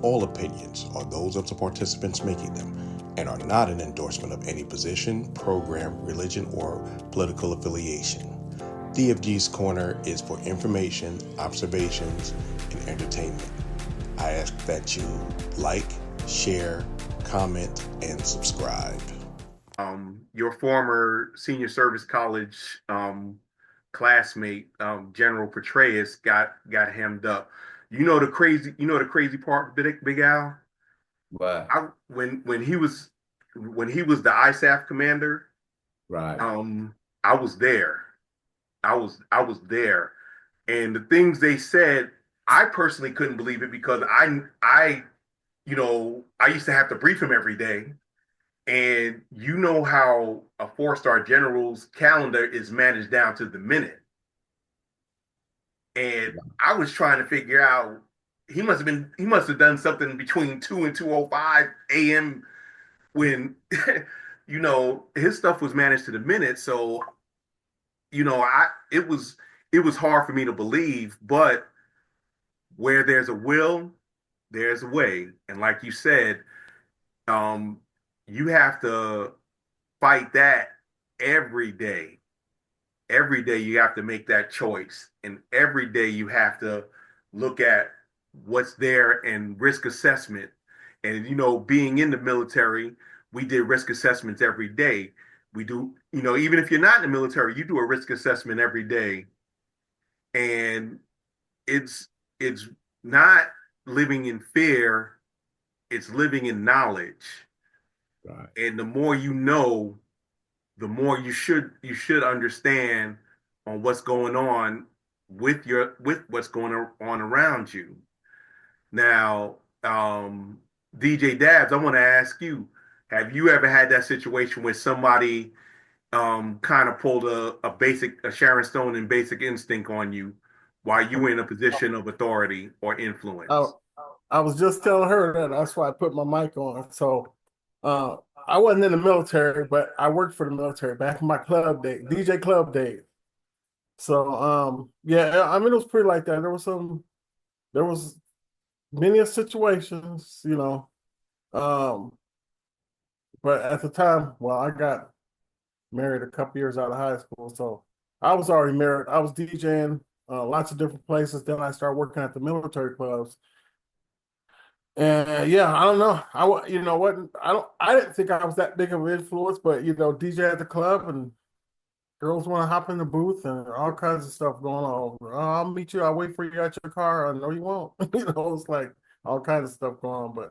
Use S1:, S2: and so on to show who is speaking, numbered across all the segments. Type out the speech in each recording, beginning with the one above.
S1: All opinions are those of the participants making them and are not an endorsement of any position, program, religion, or political affiliation. DFG's Corner is for information, observations, and entertainment. I ask that you like, share, comment, and subscribe.
S2: Your former senior service college classmate, 𝗟𝗶𝗁𝗍, got hemmed up. You know the crazy part, Big Al?
S3: What?
S2: When he was the ISAF commander,
S3: Right.
S2: I was there. I was there, and the things they said, I personally couldn't believe it because I used to have to brief him every day, and you know how a 4-star general's calendar is managed down to the minute. And I was trying to figure out, he must have done something between 2 and 2:05 a.m. when his stuff was managed to the minute. So it was hard for me to believe, but where there's a will, there's a way. And like you said, you have to fight that every day. Every day you have to make that choice. And every day you have to look at what's there and risk assessment. And, being in the military, we did risk assessments every day. We do, even if you're not in the military, you do a risk assessment every day. And it's not living in fear, it's living in knowledge.
S3: Right.
S2: And the more you know, the more you should understand on what's going on with what's going on around you. Now, DJ Dabs, I want to ask you, have you ever had that situation where somebody kind of pulled a Sharon Stone in Basic Instinct on you while you were in a position of authority or influence?
S4: Oh, I was just telling her that. That's why I put my mic on. So I wasn't in the military, but I worked for the military back in my club day, DJ club days. So yeah, I mean, it was pretty like that. There was many situations, but at the time, well, I got married a couple years out of high school, so I was already married. I was DJing lots of different places. Then I started working at the military clubs. And yeah, I don't know. I didn't think I was that big of an influence, but DJ at the club and girls want to hop in the booth and all kinds of stuff going on. Oh, I'll meet you. I'll wait for you at your car. No, you won't. It's like all kinds of stuff going on.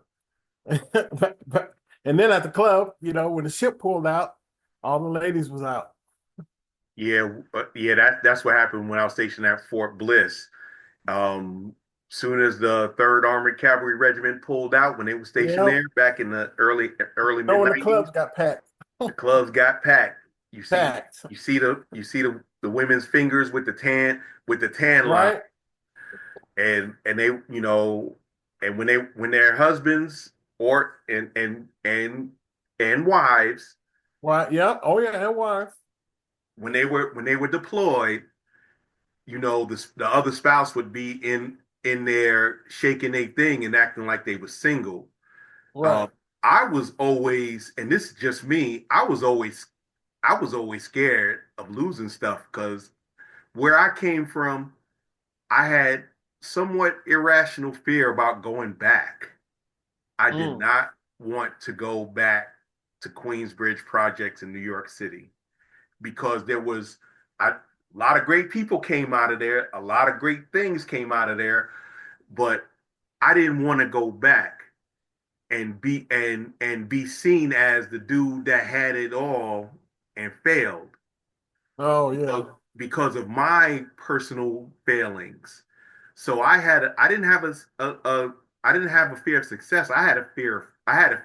S4: But and then at the club, when the ship pulled out, all the ladies was out.
S2: Yeah, that's what happened when I was stationed at Fort Bliss. Soon as the 3rd Armored Cavalry Regiment pulled out, when they were stationed there back in the early mid-90s,
S4: when the clubs got packed.
S2: The clubs got packed. You see the women's fingers with the tan line,
S4: right?
S2: and they and when their husbands or and wives,
S4: Right? Yeah. Oh yeah, and wives.
S2: when they were deployed, the other spouse would be in there shaking their thing and acting like they were single.
S4: Right.
S2: I was always, and this is just me, I was always scared of losing stuff because where I came from, I had somewhat irrational fear about going back. I did not want to go back to Queensbridge projects in New York City because there was a lot of great people came out of there, a lot of great things came out of there, but I didn't want to go back and be seen as the dude that had it all and failed.
S4: Oh yeah.
S2: Because of my personal failings. So I didn't have a fear of success. I had a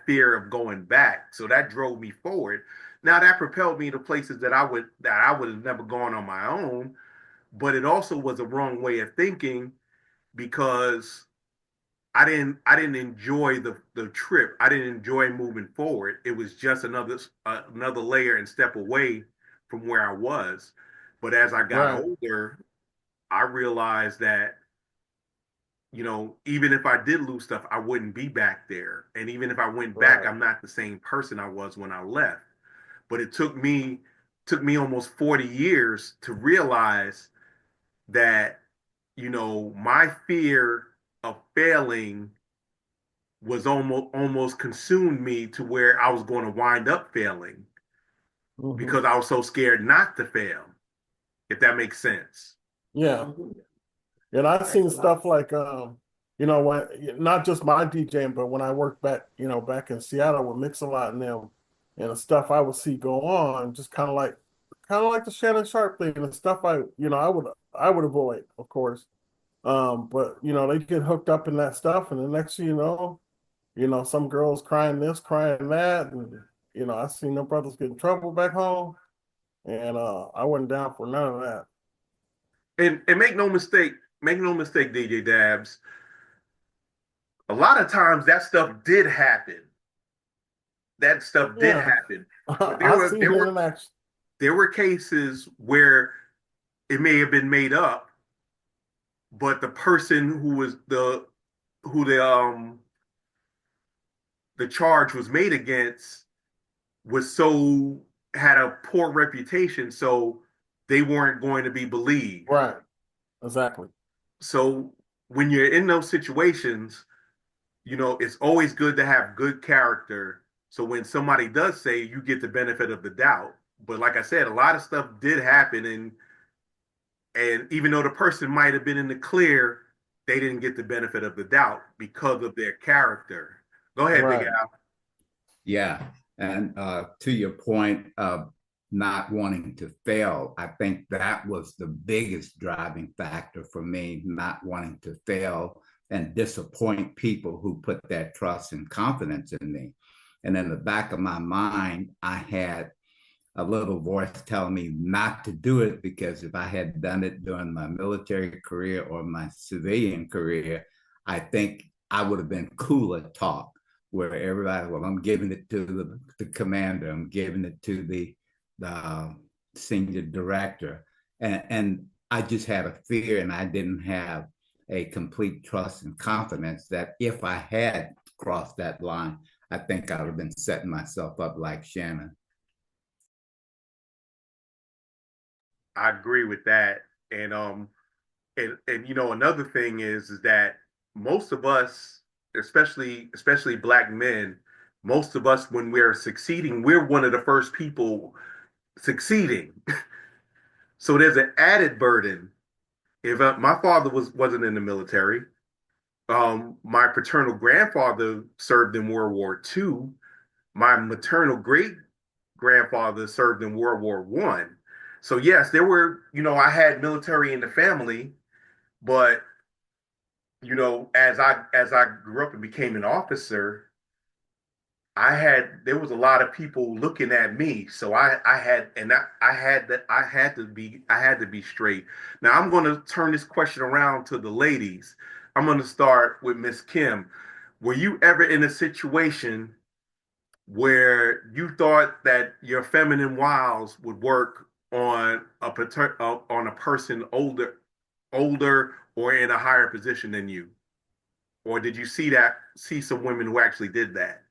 S2: fear of going back. So that drove me forward. Now that propelled me to places that I would have never gone on my own, but it also was a wrong way of thinking because I didn't enjoy the trip. I didn't enjoy moving forward. It was just another layer and step away from where I was. But as I got older, I realized that even if I did lose stuff, I wouldn't be back there. And even if I went back,
S4: Right.
S2: I'm not the same person I was when I left. But it took me almost 40 years to realize that, my fear of failing was almost consumed me to where I was going to wind up failing
S4: Hmm.
S2: because I was so scared not to fail, if that makes sense.
S4: Yeah. And I've seen stuff like, when not just my DJing, but when I worked back, back in Seattle with Mix-a-Lot and them, and the stuff I would see go on, just kind of like the Shannon Sharpe thing, and the stuff I would avoid, of course. But they get hooked up in that stuff, and the next thing some girls crying this, crying that, and I seen them brothers get in trouble back home, and I wasn't down for none of that.
S2: And make no mistake, DJ Dabs. A lot of times that stuff did happen. That stuff did
S4: Yeah,
S2: happen. But there
S4: I've
S2: were
S4: seen
S2: there
S4: it
S2: were
S4: in action.
S2: there were cases where it may have been made up, but the person who the charge was made against was so had a poor reputation, so they weren't going to be believed.
S4: Right, exactly.
S2: So when you're in those situations, it's always good to have good character. So when somebody does say, you get the benefit of the doubt. But like I said, a lot of stuff did happen, and even though the person might have been in the clear, they didn't get the benefit of the doubt because of their character. Go ahead, Big
S4: Right.
S2: Al.
S3: Yeah. And to your point of not wanting to fail, I think that was the biggest driving factor for me, not wanting to fail and disappoint people who put their trust and confidence in me. And in the back of my mind, I had a little voice telling me not to do it, because if I had done it during my military career or my civilian career, I think I would have been cooler talk, where everybody, well, I'm giving it to the commander, I'm giving it to the senior director. And I just had a fear, and I didn't have a complete trust and confidence that if I had crossed that line, I think I would have been setting myself up like Shannon.
S2: I agree with that. And another thing is that most of us, especially black men, most of us, when we're succeeding, we're one of the first people succeeding. So there's an added burden. If my father wasn't in the military, my paternal grandfather served in World War II. My maternal great grandfather served in World War One. So yes, there were, I had military in the family, but as I grew up and became an officer, there was a lot of people looking at me. So I had to be straight. Now I'm going to turn this question around to the ladies. I'm going to start with Miss Kim. Were you ever in a situation where you thought that your feminine wiles would work on a person older or in a higher position than you? Or did you see some women who actually did that?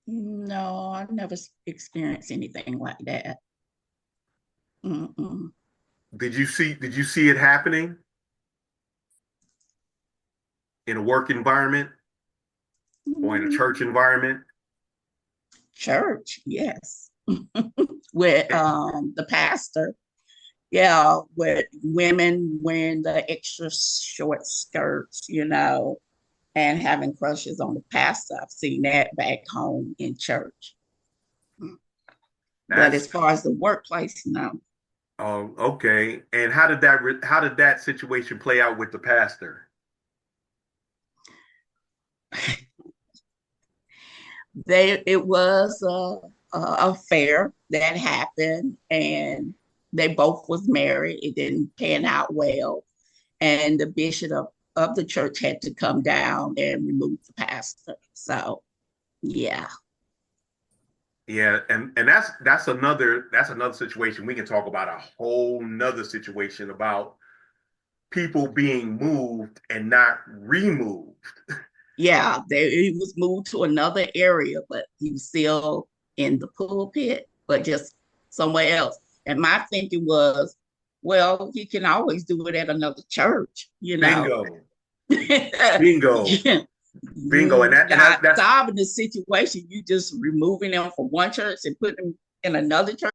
S5: No, I've never experienced anything like that. Mm-mm.
S2: Did you see it happening in a work environment or in a church environment?
S5: Church, yes. With the pastor, yeah, with women wearing the extra short skirts, and having crushes on the pastor. I've seen that back home in church. But as far as the workplace, no.
S2: Oh, okay. And how did that situation play out with the pastor?
S5: It was a affair that happened, and they both was married. It didn't pan out well, and the bishop of the church had to come down and remove the pastor. So, yeah.
S2: Yeah, and that's another situation. We can talk about a whole nother situation about people being moved and not removed.
S5: Yeah, he was moved to another area, but he was still in the pulpit, but just somewhere else. And my thinking was, well, he can always do it at another church, you know.
S2: Bingo.
S5: Yeah.
S2: Bingo. And that's
S5: solving the situation. You just removing them from one church and putting them in another church.